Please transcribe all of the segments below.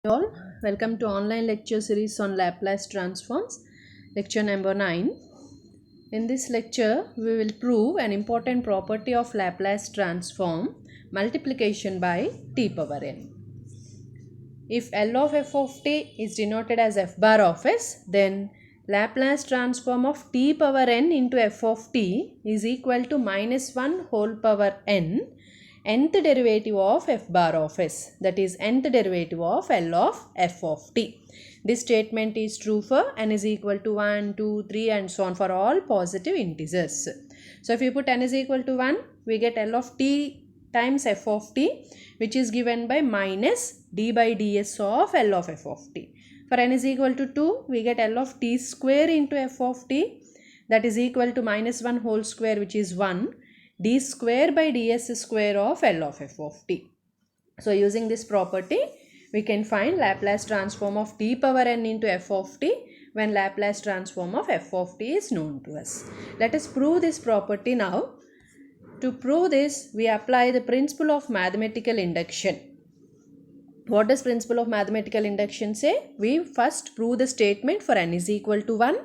All, welcome to online lecture series on Laplace transforms, lecture number 9. In this lecture, we will prove an important property of Laplace transform, multiplication by t power n. If L of f of t is denoted as f bar of s, then Laplace transform of t power n into f of t is equal to minus 1 whole power n, nth derivative of f bar of s, that is nth derivative of L of f of t. This statement is true for n is equal to 1, 2, 3 and so on for all positive integers. So if you put n is equal to 1, we get L of t times f of t, which is given by minus d by ds of L of f of t. For n is equal to 2, we get L of t square into f of t, that is equal to minus 1 whole square, which is 1, d square by ds square of L of f of t. So using this property, we can find Laplace transform of t power n into f of t when Laplace transform of f of t is known to us. Let us prove this property now. To prove this, we apply the principle of mathematical induction. What does principle of mathematical induction say? We first prove the statement for n is equal to 1.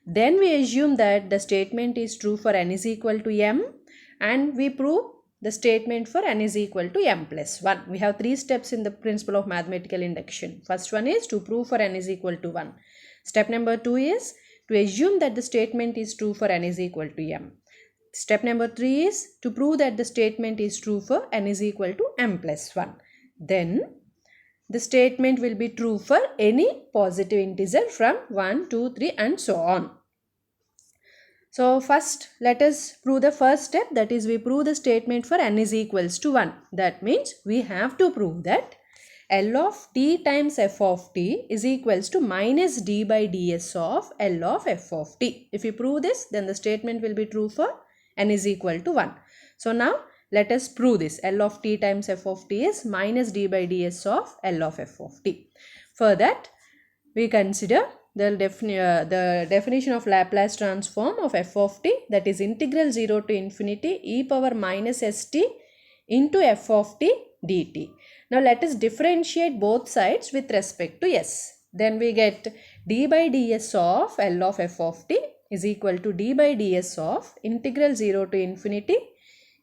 Then we assume that the statement is true for n is equal to m, and we prove the statement for n is equal to m plus 1. We have 3 steps in the principle of mathematical induction. First one is to prove for n is equal to 1. Step number 2 is to assume that the statement is true for n is equal to m. Step number 3 is to prove that the statement is true for n is equal to m plus 1. Then the statement will be true for any positive integer from 1, 2, 3 and so on. So first let us prove the first step, that is we prove the statement for n is equals to 1. That means we have to prove that L of t times f of t is equals to minus d by ds of L of f of t. If we prove this, then the statement will be true for n is equal to 1. So now let us prove this. L of t times f of t is minus d by ds of L of f of t. For that, we consider the definition of Laplace transform of f of t, that is integral 0 to infinity e power minus st into f of t dt. Now let us differentiate both sides with respect to s. Then we get d by ds of L of f of t is equal to d by ds of integral 0 to infinity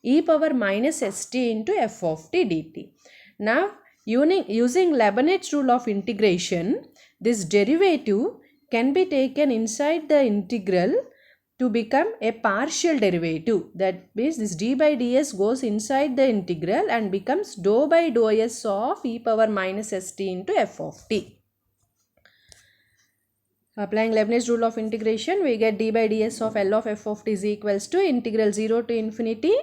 e power minus st into f of t dt. Now using Leibniz rule of integration, this derivative can be taken inside the integral to become a partial derivative. That means this d by ds goes inside the integral and becomes dou by dou s of e power minus st into f of t. Applying Leibniz rule of integration, we get d by ds of L of f of t is equals to integral 0 to infinity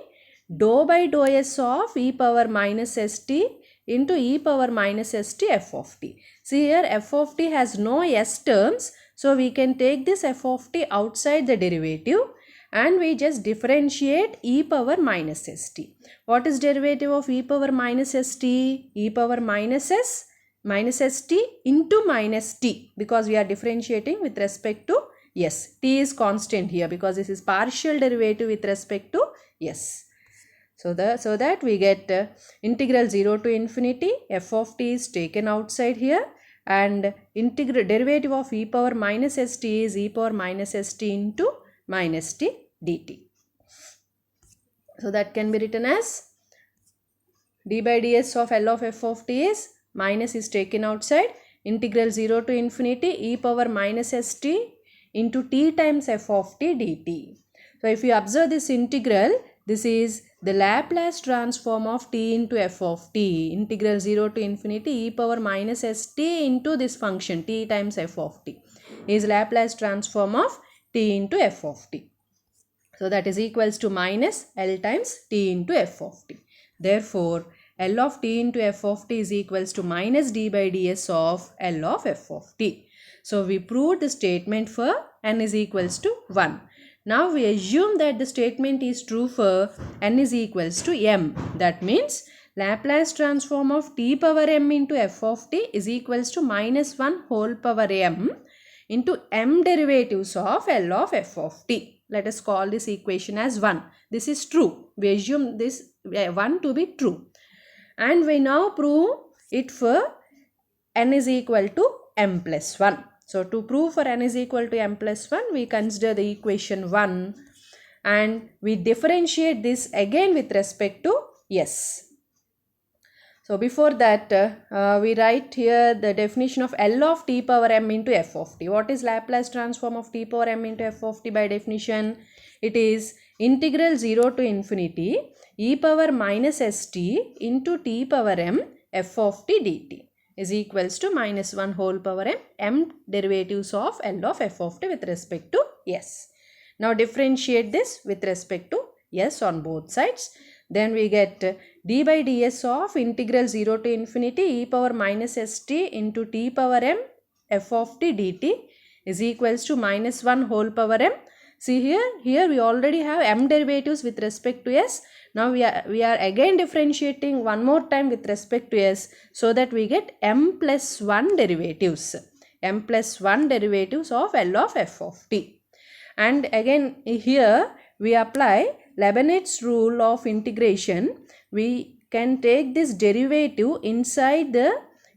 dou by dou s of e power minus st into e power minus st f of t. See here, f of t has no s terms, so we can take this f of t outside the derivative and we just differentiate e power minus st. What is derivative of e power minus st? E power minus s minus st into minus t, because we are differentiating with respect to s. T is constant here because this is partial derivative with respect to s. So that we get integral 0 to infinity f of t is taken outside here, and integral derivative of e power minus st is e power minus st into minus t dt. So that can be written as d by ds of L of f of t is minus is taken outside, integral 0 to infinity e power minus st into t times f of t dt. So if you observe this integral, this is the Laplace transform of t into f of t, integral 0 to infinity e power minus st into this function t times f of t is Laplace transform of t into f of t. So that is equals to minus L times t into f of t. Therefore, L of t into f of t is equals to minus d by ds of L of f of t. So we proved the statement for n is equals to 1. Now we assume that the statement is true for n is equals to m. That means Laplace transform of t power m into f of t is equals to minus 1 whole power m into m derivatives of L of f of t. Let us call this equation as 1. This is true. We assume this 1 to be true. And we now prove it for n is equal to m plus 1. So to prove for n is equal to m plus 1, we consider the equation 1 and we differentiate this again with respect to s. So before that, we write here the definition of L of t power m into f of t. What is Laplace transform of t power m into f of t by definition? It is integral 0 to infinity e power minus st into t power m f of t dt is equals to minus 1 whole power m derivatives of L of f of t with respect to s. Now differentiate this with respect to s on both sides. Then we get d by ds of integral 0 to infinity e power minus st into t power m f of t dt is equals to minus 1 whole power m. See here we already have m derivatives with respect to s. Now we are again differentiating one more time with respect to s so that we get m plus 1 derivatives. M plus 1 derivatives of L of f of t. And again here we apply Leibniz rule of integration. We can take this derivative inside the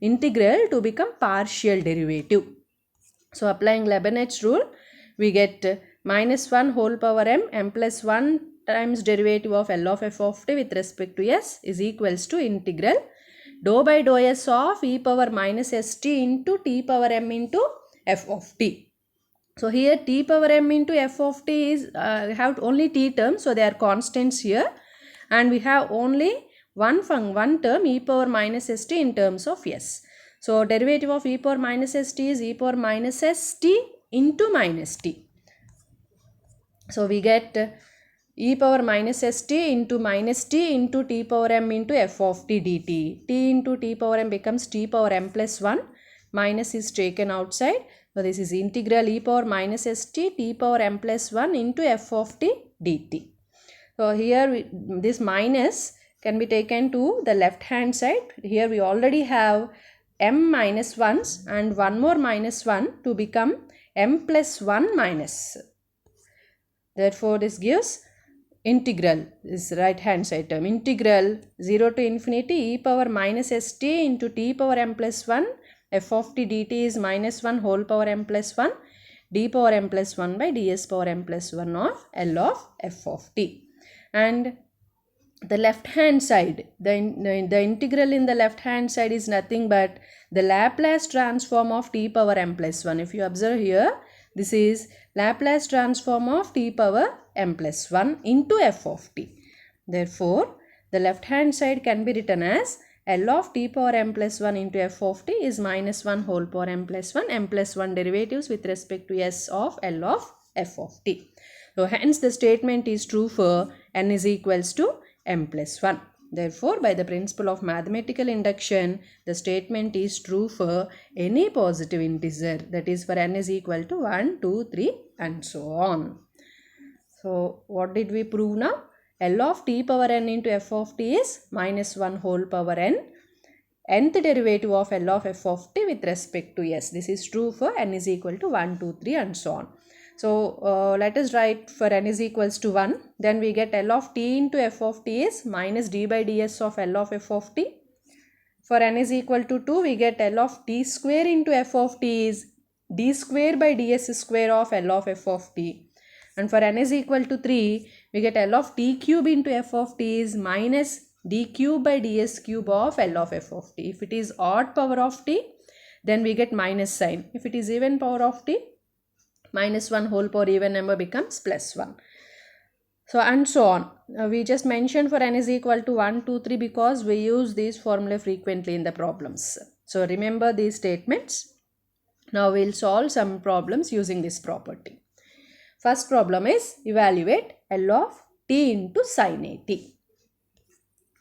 integral to become partial derivative. So applying Leibniz rule, we get minus 1 whole power m plus 1 times derivative of L of f of t with respect to s is equals to integral dou by dou s of e power minus st into t power m into f of t. So here t power m into f of t is have only t terms, so they are constants here, and we have only one term e power minus st in terms of s. So derivative of e power minus st is e power minus st into minus t. So we get e power minus st into minus t into t power m into f of t dt. T into t power m becomes t power m plus 1. Minus is taken outside. So this is integral e power minus st t power m plus 1 into f of t dt. So here this minus can be taken to the left hand side. Here we already have m minus 1s and one more minus 1 to become m plus 1 minus. Therefore this gives integral, this right hand side term, integral 0 to infinity e power minus st into t power m plus 1 f of t dt is minus 1 whole power m plus 1 d power m plus 1 by ds power m plus 1 of L of f of t. And the left hand side, the integral in the left hand side is nothing but the Laplace transform of t power m plus 1. If you observe here, this is Laplace transform of t power m plus 1 into f of t. Therefore, the left hand side can be written as L of t power m plus 1 into f of t is minus 1 whole power m plus 1 derivatives with respect to s of L of f of t. So hence the statement is true for n is equals to m plus 1. Therefore, by the principle of mathematical induction, the statement is true for any positive integer, that is for n is equal to 1, 2, 3 and so on. So what did we prove now? L of t power n into f of t is minus 1 whole power n. Nth derivative of L of f of t with respect to s. This is true for n is equal to 1, 2, 3 and so on. So let us write for n is equals to 1. Then we get L of t into f of t is minus d by ds of L of f of t. For n is equal to 2, we get L of t square into f of t is d square by ds square of L of f of t. And for n is equal to 3, we get L of t cube into f of t is minus d cube by ds cube of L of f of t. If it is odd power of t, then we get minus sign. If it is even power of t, minus 1 whole power even number becomes plus 1. So and so on. We just mentioned for n is equal to 1, 2, 3 because we use these formula frequently in the problems. So remember these statements. Now we will solve some problems using this property. First problem is evaluate L of t into sin a t.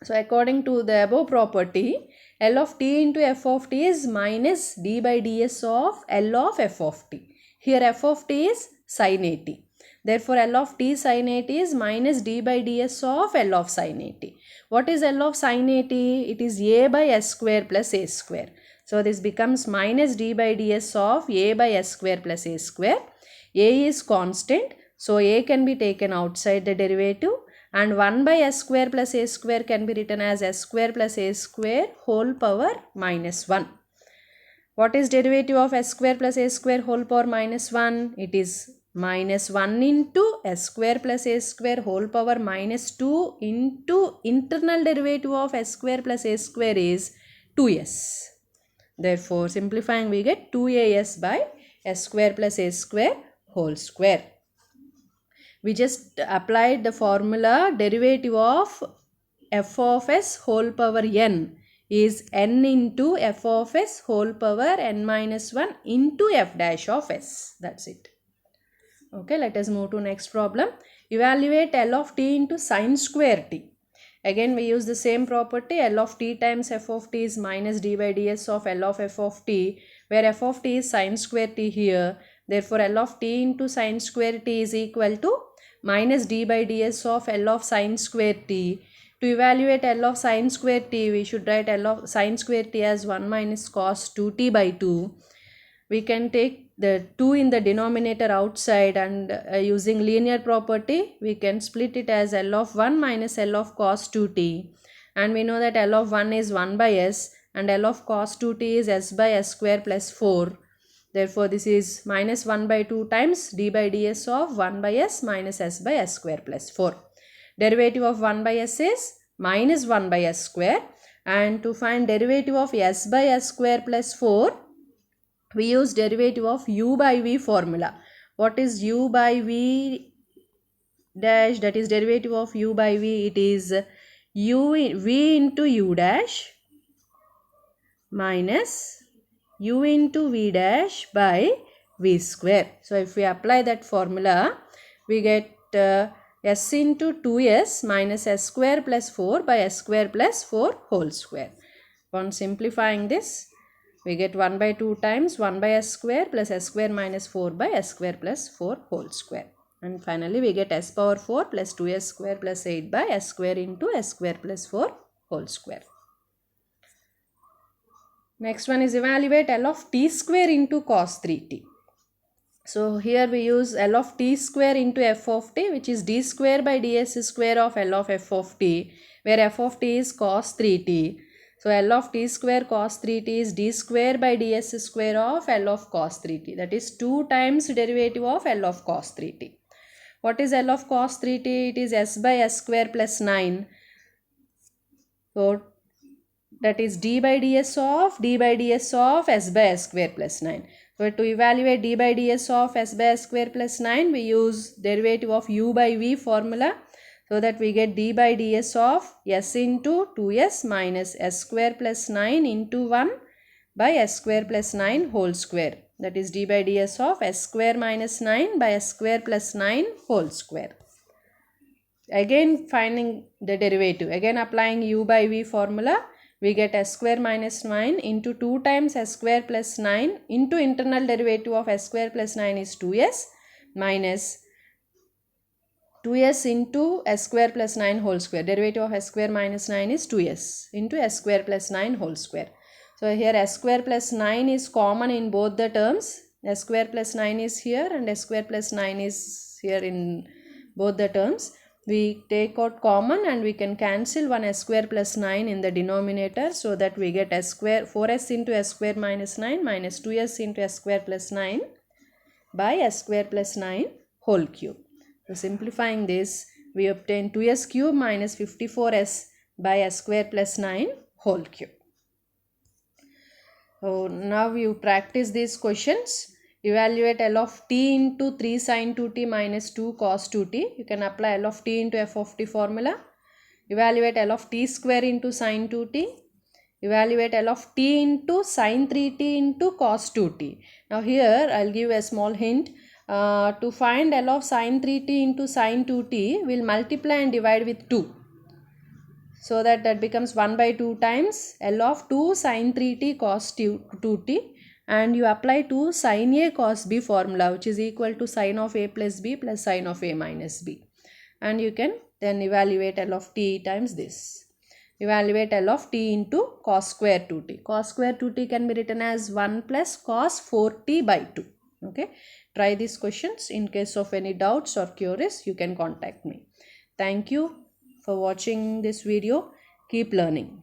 So according to the above property, L of t into f of t is minus d by ds of L of f of t. Here f of t is sin a t. Therefore L of t sin a t is minus d by ds of L of sin a t. What is L of sin a t? It is a by s square plus a square. So this becomes minus d by ds of a by s square plus a square. A is constant, so a can be taken outside the derivative, and 1 by s square plus a square can be written as s square plus a square whole power minus 1. What is derivative of s square plus a square whole power minus 1? It is minus 1 into s square plus a square whole power minus 2 into internal derivative of s square plus a square is 2s. Therefore, simplifying we get 2as by s square plus a square whole square. We just applied the formula derivative of f of s whole power n is n into f of s whole power n minus 1 into f dash of s. That's it. Okay, let us move to next problem. Evaluate L of t into sine square t. Again, we use the same property. L of t times f of t is minus d by ds of L of f of t, where f of t is sine square t here. Therefore, L of t into sine square t is equal to minus d by ds of L of sine square t. To evaluate L of sine square t, we should write L of sine square t as 1 minus cos 2t by 2. We can take the 2 in the denominator outside, and using linear property, we can split it as L of 1 minus L of cos 2t. And we know that L of 1 is 1 by s and L of cos 2t is s by s square plus 4. Therefore, this is minus 1 by 2 times d by ds of 1 by s minus s by s square plus 4. Derivative of 1 by s is minus 1 by s square, and to find derivative of s by s square plus 4, we use derivative of u by v formula. What is u by v dash? That is derivative of u by v. It is v into u dash minus u into v dash by v square. So, if we apply that formula, we get s into 2s minus s square plus 4 by s square plus 4 whole square. On simplifying this, we get 1 by 2 times 1 by s square plus s square minus 4 by s square plus 4 whole square. And finally, we get s power 4 plus 2s square plus 8 by s square into s square plus 4 whole square. Next one is evaluate L of t square into cos 3t. So, here we use L of t square into f of t, which is d square by ds square of L of f of t, where f of t is cos 3t. So, L of t square cos 3t is d square by ds square of L of cos 3t. That is 2 times derivative of L of cos 3t. What is L of cos 3t? It is s by s square plus 9. So, that is d by ds of s by s square plus 9. So, to evaluate d by ds of s by s square plus 9, we use derivative of u by v formula, so that we get d by ds of s into 2s minus s square plus 9 into 1 by s square plus 9 whole square. That is d by ds of s square minus 9 by s square plus 9 whole square. Again, finding the derivative, again applying u by v formula, we get s square minus 9 into 2 times s square plus 9 into internal derivative of s square plus 9 is 2s minus 2s into s square plus 9 whole square. Derivative of s square minus 9 is 2s into s square plus 9 whole square. So, here s square plus 9 is common in both the terms. S square plus 9 is here and s square plus 9 is here in both the terms. We take out common and we can cancel one s square plus 9 in the denominator, so that we get s square 4s into s square minus 9 minus 2s into s square plus 9 by s square plus 9 whole cube. So, simplifying this, we obtain 2s cube minus 54s by s square plus 9 whole cube. So, now you practice these questions. Evaluate L of t into 3 sin 2t minus 2 cos 2t. You can apply L of t into f of t formula. Evaluate L of t square into sin 2t. Evaluate L of t into sin 3t into cos 2t. Now, here I will give a small hint. To find L of sin 3t into sin 2t, we will multiply and divide with 2. So that becomes 1 by 2 times L of 2 sin 3t cos 2t, and you apply 2 sin a cos b formula, which is equal to sin of a plus b plus sin of a minus b. And you can then evaluate L of t times this. Evaluate L of t into cos square 2t. Cos square 2t can be written as 1 plus cos 4t by 2. Okay. Try these questions. In case of any doubts or queries, you can contact me. Thank you for watching this video. Keep learning.